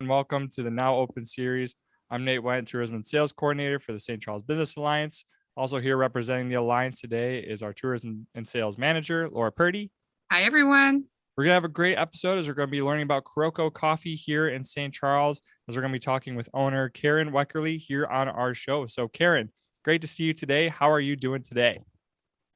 and welcome to the Now Open series. I'm Nate White, Tourism and Sales Coordinator for the St. Charles Business Alliance. Also here representing the Alliance today is our Tourism and Sales Manager, Laura Purdy. Hi, everyone. We're going to have a great episode as we're going to be learning about Coroco Coffee here in St. Charles, as we're going to be talking with owner Karen Weckerly here on our show. So Karen, great to see you today. How are you doing today?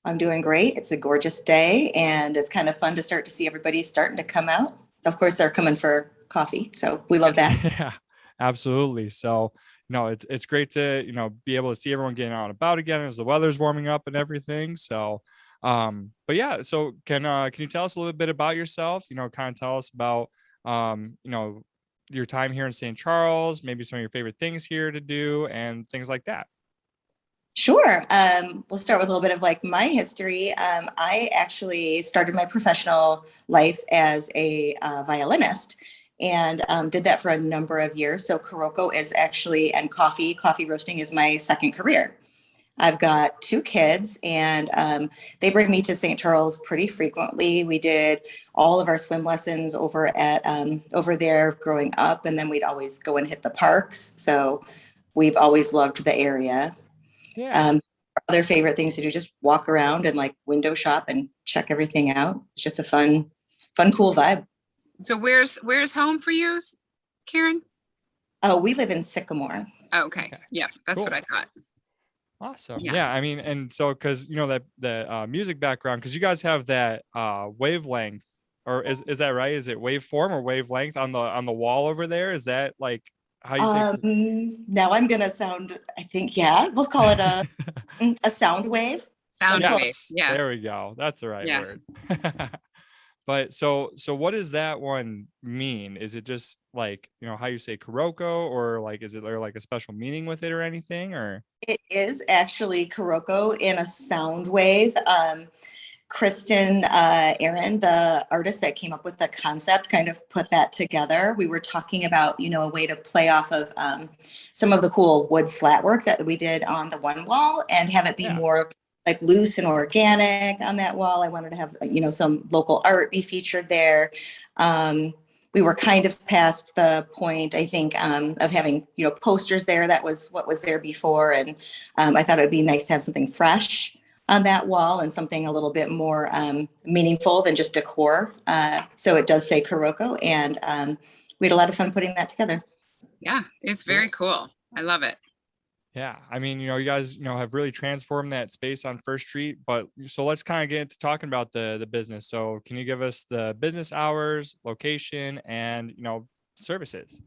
I'm doing great. It's a gorgeous day, and it's kind of fun to start to see everybody starting to come out. Of course, they're coming for coffee, so we love that. Yeah, absolutely. So, it's great to, be able to see everyone getting out and about again as the weather's warming up and everything. So, but yeah, so can you tell us a little bit about yourself? Kind of tell us about, your time here in St. Charles, maybe some of your favorite things here to do and things like that. Sure. We'll start with a little bit of like my history. I actually started my professional life as a violinist and did that for a number of years. So Coroco is actually, and coffee roasting is my second career. I've got two kids, and they bring me to St. Charles pretty frequently. We did all of our swim lessons over there growing up, and then we'd always go and hit the parks. So we've always loved the area. Yeah. Other favorite things to do, just walk around and like window shop and check everything out. It's just a fun, cool vibe. So where's home for you, Karen? Oh, we live in Sycamore. Oh, okay. Yeah, that's Cool. what I thought. Awesome. Yeah. Yeah. I mean, and so, cause that the music background, cause you guys have that wavelength, or is that right? Is it waveform or wavelength on the wall over there? Is that like how you say? Now I'm gonna sound, I think, yeah, we'll call it a sound wave. Sound Yes, wave. Yeah. there we go. That's the right Yeah. word. But so what does that one mean? Is it just like, how you say Coroco, or like, is it there like a special meaning with it or anything, or? It is actually Coroco in a sound wave. Kristen Aaron, the artist that came up with the concept, kind of put that together. We were talking about, a way to play off of some of the cool wood slat work that we did on the one wall and have it be more like loose and organic on that wall. I wanted to have, some local art be featured there. We were kind of past the point, I think, of having, posters there. That was what was there before. And I thought it'd be nice to have something fresh on that wall and something a little bit more meaningful than just decor. So it does say Coroco, and we had a lot of fun putting that together. Yeah, it's very cool. I love it. Yeah, I mean, you guys, have really transformed that space on First Street. But so let's kind of get into talking about the business. So can you give us the business hours, location, and services?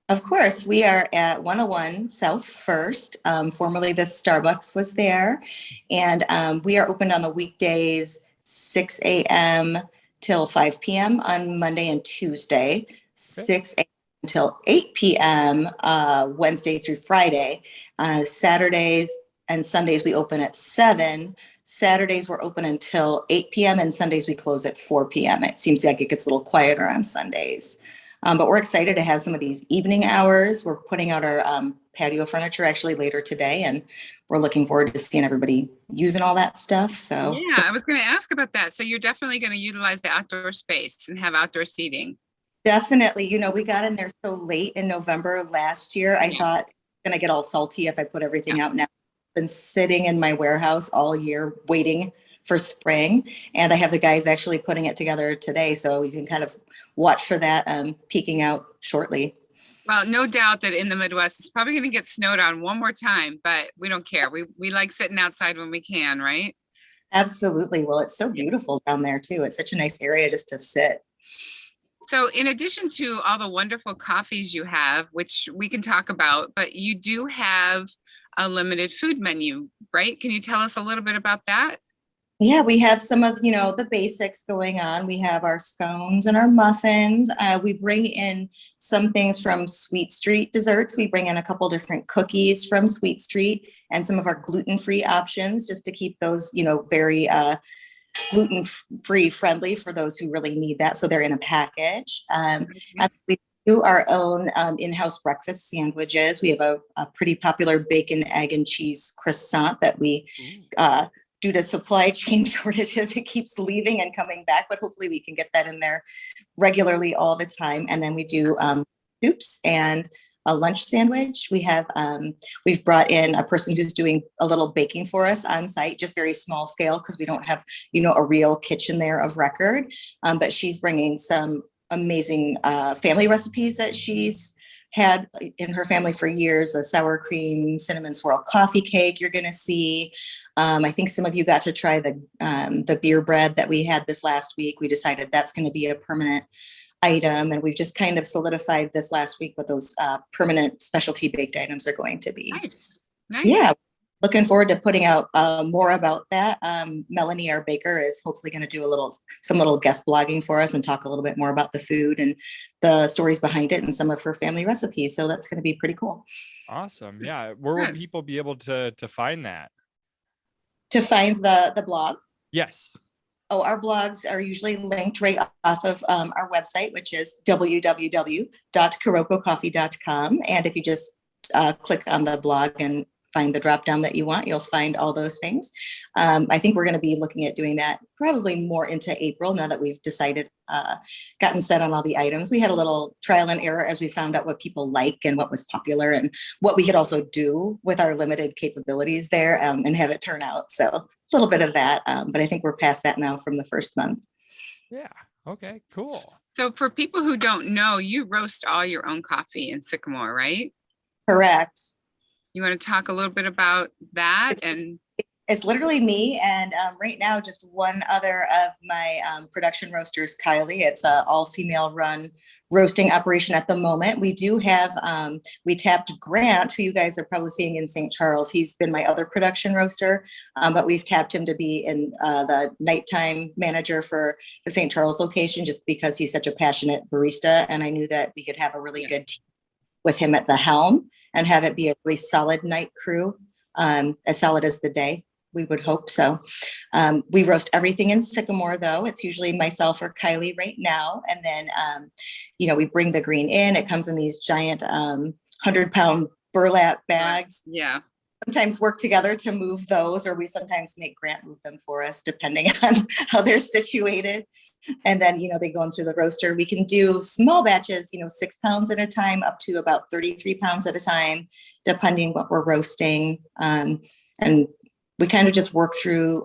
Of course, we are at 101 South First. Formerly, the Starbucks was there, and we are open on the weekdays 6 a.m. till 5 p.m. on Monday and Tuesday, 6 a.m. until 8 p.m. Wednesday through Friday. Saturdays and Sundays we open at 7. Saturdays we're open until 8 p.m. and Sundays we close at 4 p.m. It seems like it gets a little quieter on Sundays. But we're excited to have some of these evening hours. We're putting out our patio furniture actually later today, and we're looking forward to seeing everybody using all that stuff. So yeah, I was going to ask about that. So you're definitely going to utilize the outdoor space and have outdoor seating. Definitely. We got in there so late in November last year. I thought it's going to get all salty if I put everything out now. I've been sitting in my warehouse all year waiting for spring, and I have the guys actually putting it together today, so you can kind of watch for that peeking out shortly. Well, no doubt that in the Midwest it's probably going to get snowed on one more time, but we don't care. We like sitting outside when we can, right? Absolutely. Well, it's so beautiful down there too. It's such a nice area just to sit. So in addition to all the wonderful coffees you have, which we can talk about, but you do have a limited food menu, right? Can you tell us a little bit about that? Yeah, we have some of, the basics going on. We have our scones and our muffins. We bring in some things from Sweet Street Desserts. We bring in a couple different cookies from Sweet Street and some of our gluten-free options just to keep those, very gluten-free friendly for those who really need that. So they're in a package. And we do our own in-house breakfast sandwiches. We have a pretty popular bacon, egg, and cheese croissant that we due to supply chain shortages, it keeps leaving and coming back, but hopefully we can get that in there regularly all the time. And then we do soups and a lunch sandwich. We've brought in a person who's doing a little baking for us on site, just very small scale because we don't have, a real kitchen there of record. But she's bringing some amazing family recipes that she's had in her family for years. A sour cream cinnamon swirl coffee cake you're going to see. I think some of you got to try the beer bread that we had this last week. We decided that's going to be a permanent item, and we've just kind of solidified this last week what those permanent specialty baked items are going to be. Nice. Nice. Yeah, looking forward to putting out more about that. Melanie, our baker, is hopefully going to do some little guest blogging for us and talk a little bit more about the food and the stories behind it and some of her family recipes. So that's going to be pretty cool. Awesome. Yeah. Where will people be able to find that? To find the blog? Yes. Oh, our blogs are usually linked right off of our website, which is www.corococoffee.com. And if you just click on the blog and find the drop down that you want, you'll find all those things. I think we're going to be looking at doing that probably more into April now that we've decided, gotten set on all the items. We had a little trial and error as we found out what people like and what was popular and what we could also do with our limited capabilities there and have it turn out. So a little bit of that, but I think we're past that now from the first month. Yeah. Okay, cool. So for people who don't know, you roast all your own coffee in Sycamore, right? Correct. You want to talk a little bit about that? It's literally me and right now just one other of my production roasters, Kylie. It's an all-female run roasting operation at the moment. We do have, we tapped Grant, who you guys are probably seeing in St. Charles. He's been my other production roaster, but we've tapped him to be in the nighttime manager for the St. Charles location just because he's such a passionate barista. And I knew that we could have a really good team with him at the helm and have it be a really solid night crew, as solid as the day. We would hope so. We roast everything in Sycamore, though. It's usually myself or Kylie right now. And then, we bring the green in. It comes in these giant 100-pound burlap bags. Yeah. Sometimes work together to move those, or we sometimes make Grant move them for us, depending on how they're situated. And then, they go into the roaster. We can do small batches, 6 pounds at a time, up to about 33 pounds at a time, depending what we're roasting. And we kind of just work through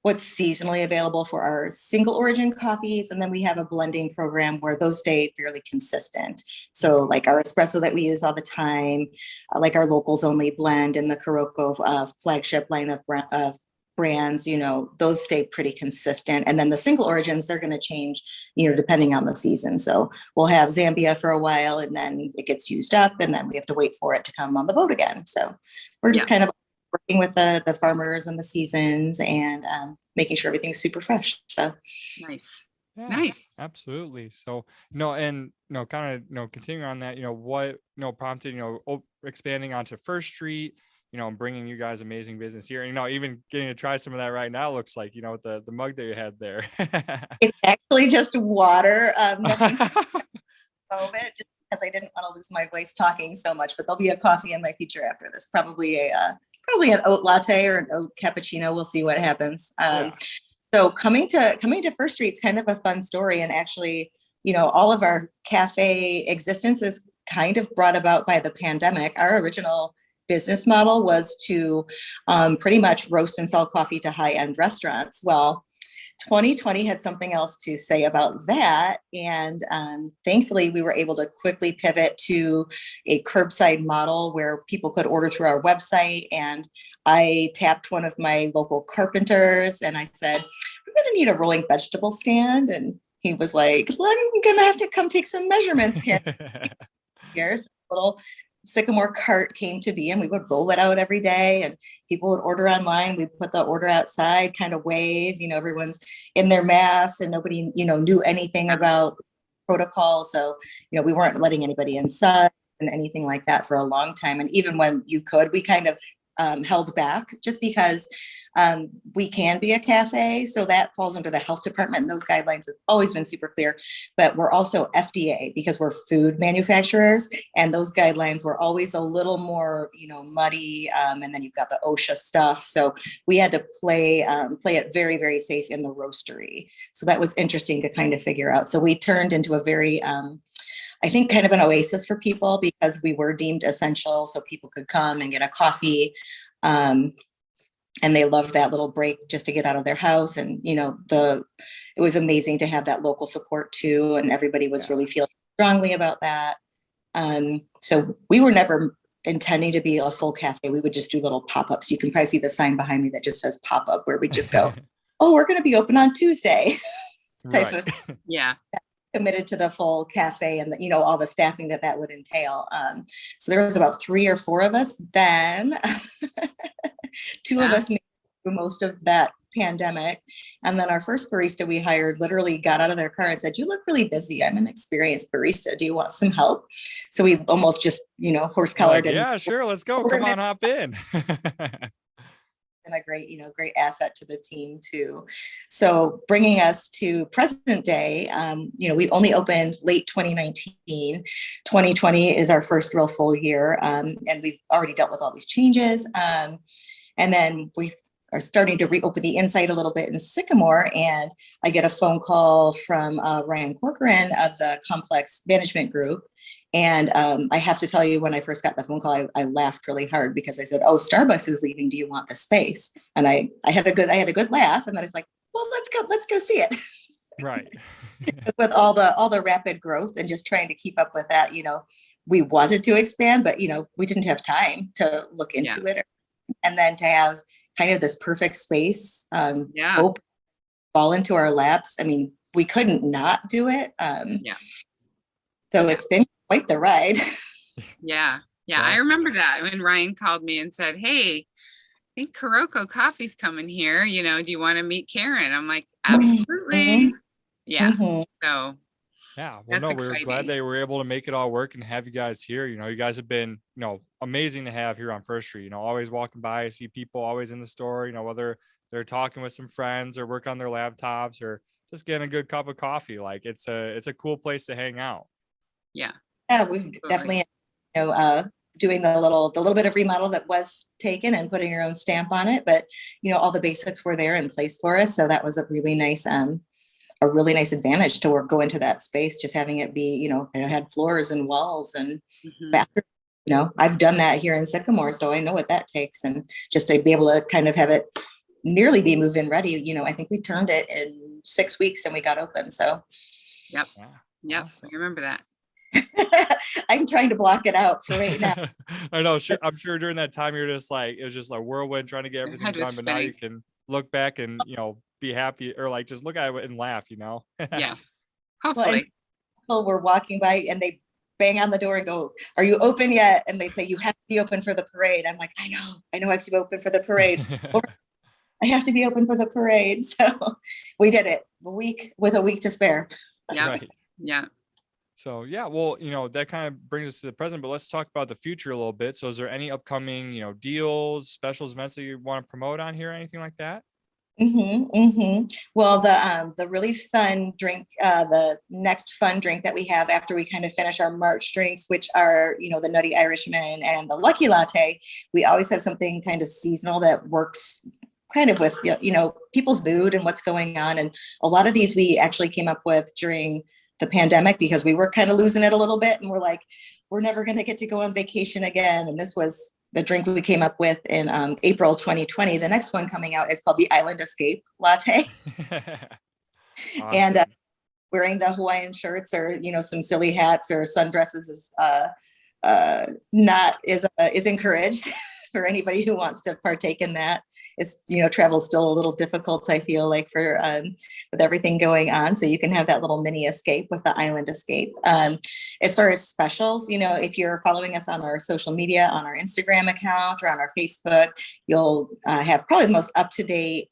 what's seasonally available for our single origin coffees. And then we have a blending program where those stay fairly consistent. So like our espresso that we use all the time, like our locals only blend and the Coroco flagship line of brands, those stay pretty consistent. And then the single origins, they're going to change, depending on the season. So we'll have Zambia for a while and then it gets used up and then we have to wait for it to come on the boat again. So we're just kind of working with the farmers and the seasons and making sure everything's super fresh. So nice. Yeah, Nice. Absolutely. So, kind of, continuing on that, what, prompted, expanding onto First Street, bringing you guys amazing business here. And, even getting to try some of that right now looks like, with the mug that you had there. It's actually just water. Nothing moment, just because I didn't want to lose my voice talking so much, but there'll be a coffee in my future after this, probably an oat latte or an oat cappuccino. We'll see what happens. So coming to First Street is kind of a fun story. And actually, all of our cafe existence is kind of brought about by the pandemic. Our original business model was to pretty much roast and sell coffee to high-end restaurants. Well, 2020 had something else to say about that. And thankfully, we were able to quickly pivot to a curbside model where people could order through our website. And I tapped one of my local carpenters and I said, "We're going to need a rolling vegetable stand." And he was like, "Well, I'm going to have to come take some measurements here." Here's a little Sycamore cart came to be, and we would roll it out every day and people would order online. We put the order outside, kind of wave, everyone's in their masks and nobody, knew anything about protocol. So, we weren't letting anybody inside and anything like that for a long time. And even when you could, we kind of held back just because we can be a cafe. So that falls under the health department and those guidelines have always been super clear, but we're also FDA because we're food manufacturers and those guidelines were always a little more, muddy. And then you've got the OSHA stuff. So we had to play it very, very safe in the roastery. So that was interesting to kind of figure out. So we turned into a very I think, kind of an oasis for people because we were deemed essential, so people could come and get a coffee. And they loved that little break just to get out of their house. And, it was amazing to have that local support too. And everybody was really feeling strongly about that. So we were never intending to be a full cafe. We would just do little pop-ups. You can probably see the sign behind me that just says pop-up, where we just go, oh, we're going to be open on Tuesday type Right. of Yeah. committed to the full cafe and all the staffing that would entail. So there was about 3 or 4 of us then. 2 of us made it through most of that pandemic. And then our first barista we hired literally got out of their car and said, "You look really busy. I'm an experienced barista. Do you want some help?" So we almost just, horse collared Like, and yeah, sure. Let's go. Come on, hop in. and a great asset to the team too. So bringing us to present day, we only opened late 2019. 2020 is our first real full year, and we've already dealt with all these changes. And then we are starting to reopen the inside a little bit in Sycamore, and I get a phone call from Ryan Corcoran of the Complex Management Group. And I have to tell you, when I first got the phone call, I laughed really hard because I said, "Oh, Starbucks is leaving. Do you want the space?" And I had a good laugh, and then I was like, "Well, let's go see it." Right. With all the rapid growth and just trying to keep up with that, we wanted to expand, but we didn't have time to look into it, and then to have kind of this perfect space open, fall into our laps. I mean, we couldn't not do it. So it's been quite the ride. Yeah. I remember that when Ryan called me and said, "Hey, I think Coroco Coffee's coming here. Do you want to meet Karen?" I'm like, "Absolutely." Yeah. So Yeah. Well, that's no, we were exciting. glad they were able to make it all work and have you guys here. You guys have been, amazing to have here on First Street. Always walking by, I see people always in the store, whether they're talking with some friends or work on their laptops or just getting a good cup of coffee. Like it's a cool place to hang out. Yeah. Yeah, we've definitely, doing the little bit of remodel that was taken and putting your own stamp on it, but all the basics were there in place for us. So that was a really nice advantage to go into that space, just having it be, it had floors and walls and bathroom. I've done that here in Sycamore, so I know what that takes. And just to be able to kind of have it nearly be move-in ready, I think we turned it in 6 weeks and we got open. So Yep. Awesome. I remember that. I'm trying to block it out for right now. I know. I'm sure during that time you're just like, it was just a whirlwind trying to get everything done. But now you can look back and, be happy or like just look at it and laugh, Yeah. Hopefully. People were walking by and they bang on the door and go, "Are you open yet?" And they'd say, "You have to be open for the parade." I'm like, I know I have to be open for the parade. Or I have to be open for the parade. So we did it with a week to spare. Yeah. Right. Yeah. So yeah, well, that kind of brings us to the present, but let's talk about the future a little bit. So is there any upcoming, deals, specials, events that you want to promote on here, anything like that? Well, the really fun drink, the next fun drink that we have after we kind of finish our March drinks, which are, the Nutty Irishman and the Lucky Latte, we always have something kind of seasonal that works kind of with, people's mood and what's going on. And a lot of these we actually came up with during the pandemic because we were kind of losing it a little bit. And we're like, we're never going to get to go on vacation again. And this was the drink we came up with in April 2020. The next one coming out is called the Island Escape Latte. Awesome. And wearing the Hawaiian shirts or, some silly hats or sundresses is is encouraged for anybody who wants to partake in that. It's, travel's still a little difficult, I feel like, for with everything going on. So you can have that little mini escape with the Island Escape. As far as specials, if you're following us on our social media, on our Instagram account or on our Facebook, you'll have probably the most up-to-date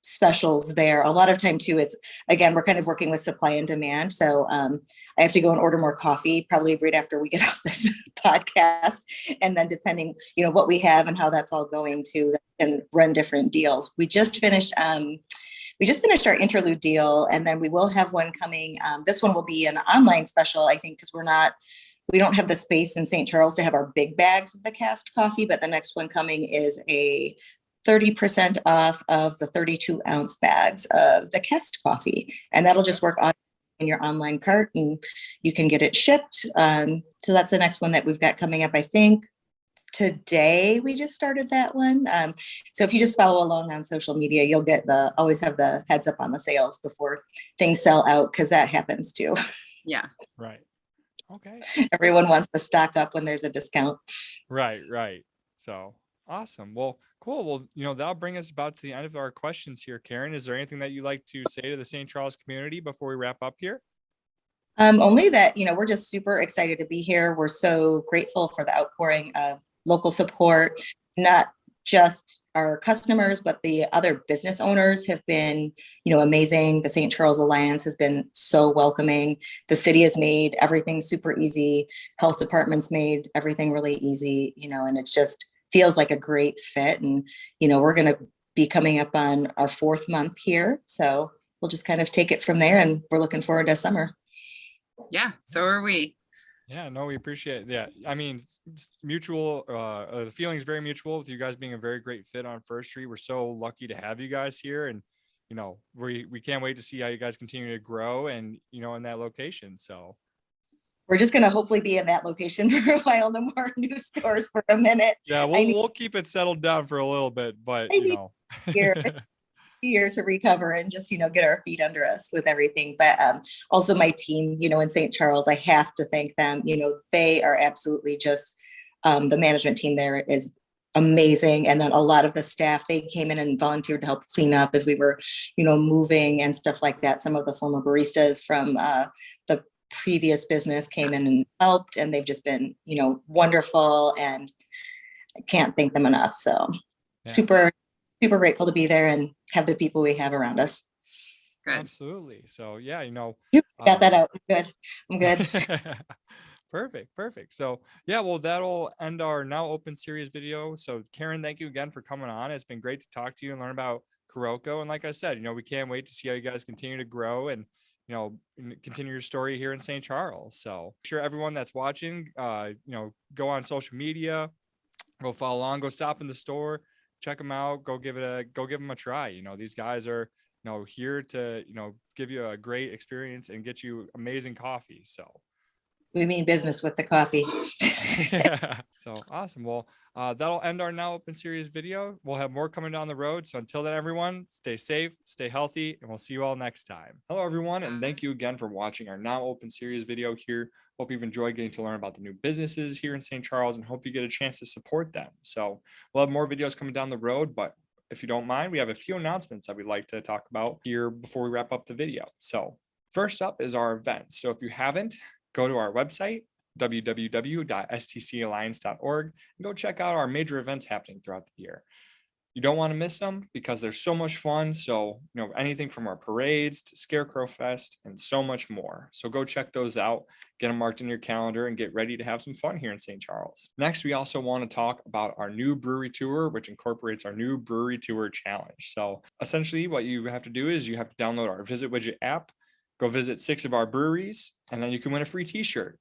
specials there. A lot of time too, it's, again, we're kind of working with supply and demand. So I have to go and order more coffee probably right after we get off this podcast. And then depending, what we have and how that's all going to, and run different deals. We just finished our interlude deal, and then we will have one coming. This one will be an online special, I think, because we don't have the space in St. Charles to have our big bags of the cast coffee, but the next one coming is a 30% off of the 32-ounce bags of the cast coffee. And that'll just work on in your online cart and you can get it shipped. So that's the next one that we've got coming up. I think today we just started that one. So if you just follow along on social media, you'll get always have the heads up on the sales before things sell out, because that happens too. Yeah. Right. Okay. Everyone wants to stock up when there's a discount. Right. So awesome. Well, cool. Well, that'll bring us about to the end of our questions here. Karen, is there anything that you'd like to say to the St. Charles community before we wrap up here? Only that, we're just super excited to be here. We're so grateful for the outpouring of local support, not just our customers, but the other business owners have been, amazing. The St. Charles Alliance has been so welcoming. The city has made everything super easy. Health department's made everything really easy, and it's just feels like a great fit. And, we're going to be coming up on our 4th month here. So we'll just kind of take it from there, and we're looking forward to summer. Yeah, so are we. Yeah, no, we appreciate it. Yeah, I mean, mutual, the feeling is very mutual with you guys being a very great fit on First Street. We're so lucky to have you guys here, and we can't wait to see how you guys continue to grow and in that location. So we're just going to hopefully be in that location for a while. No more new stores for a minute. Yeah, we'll keep it settled down for a little bit, but year to recover and just get our feet under us with everything. But also my team, in St. Charles, I have to thank them. They are absolutely just the management team there is amazing. And then a lot of the staff, they came in and volunteered to help clean up as we were moving and stuff like that. Some of the former baristas from the previous business came in and helped, and they've just been wonderful, and I can't thank them enough. So super grateful to be there and have the people we have around us. Good. Absolutely. So yeah, you got that out. I'm good. Perfect. So yeah, well, that'll end our Now Open series video. So Karen, thank you again for coming on. It's been great to talk to you and learn about Coroco. And like I said, we can't wait to see how you guys continue to grow and continue your story here in St. Charles. So sure, everyone that's watching, go on social media, go follow along, go stop in the store, check them out, go give them a try. These guys are here to give you a great experience and get you amazing coffee. So we mean business with the coffee. Yeah. So awesome. Well, that'll end our Now Open series video. We'll have more coming down the road. So until then, everyone, stay safe, stay healthy, and we'll see you all next time. Hello, everyone, and thank you again for watching our Now Open series video here. Hope you've enjoyed getting to learn about the new businesses here in St. Charles, and hope you get a chance to support them. So we'll have more videos coming down the road, but if you don't mind, we have a few announcements that we'd like to talk about here before we wrap up the video. So first up is our events. So if you haven't, go to our website, www.stcalliance.org, and go check out our major events happening throughout the year. You don't want to miss them because they're so much fun. So, anything from our parades to Scarecrow Fest and so much more. So go check those out, get them marked in your calendar, and get ready to have some fun here in St. Charles. Next, we also want to talk about our new brewery tour, which incorporates our new brewery tour challenge. So essentially what you have to do is you have to download our Visit Widget app, go visit 6 of our breweries, and then you can win a free t-shirt.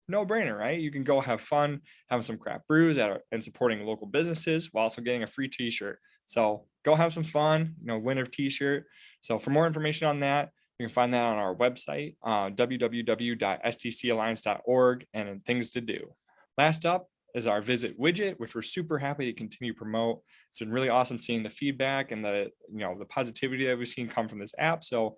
No brainer, right? You can go have fun, having some craft brews and supporting local businesses while also getting a free t-shirt. So go have some fun, win a t-shirt. So for more information on that, you can find that on our website, www.stcalliance.org, and in things to do. Last up is our Visit widget, which we're super happy to continue to promote. It's been really awesome seeing the feedback and the positivity that we've seen come from this app. So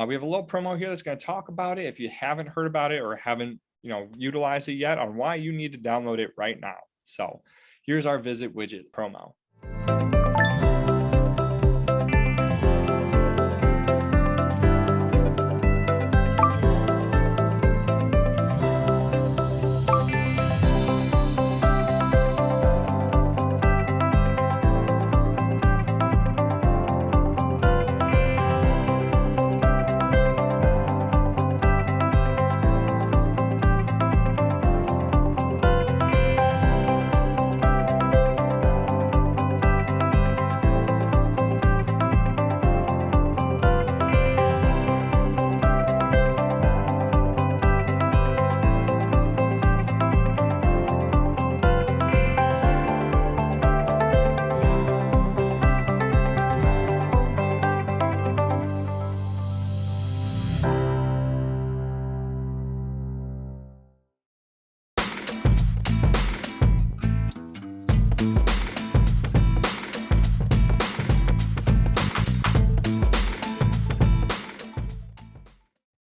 we have a little promo here that's going to talk about it. If you haven't heard about it or haven't utilize it yet, on why you need to download it right now. So here's our Visit widget promo.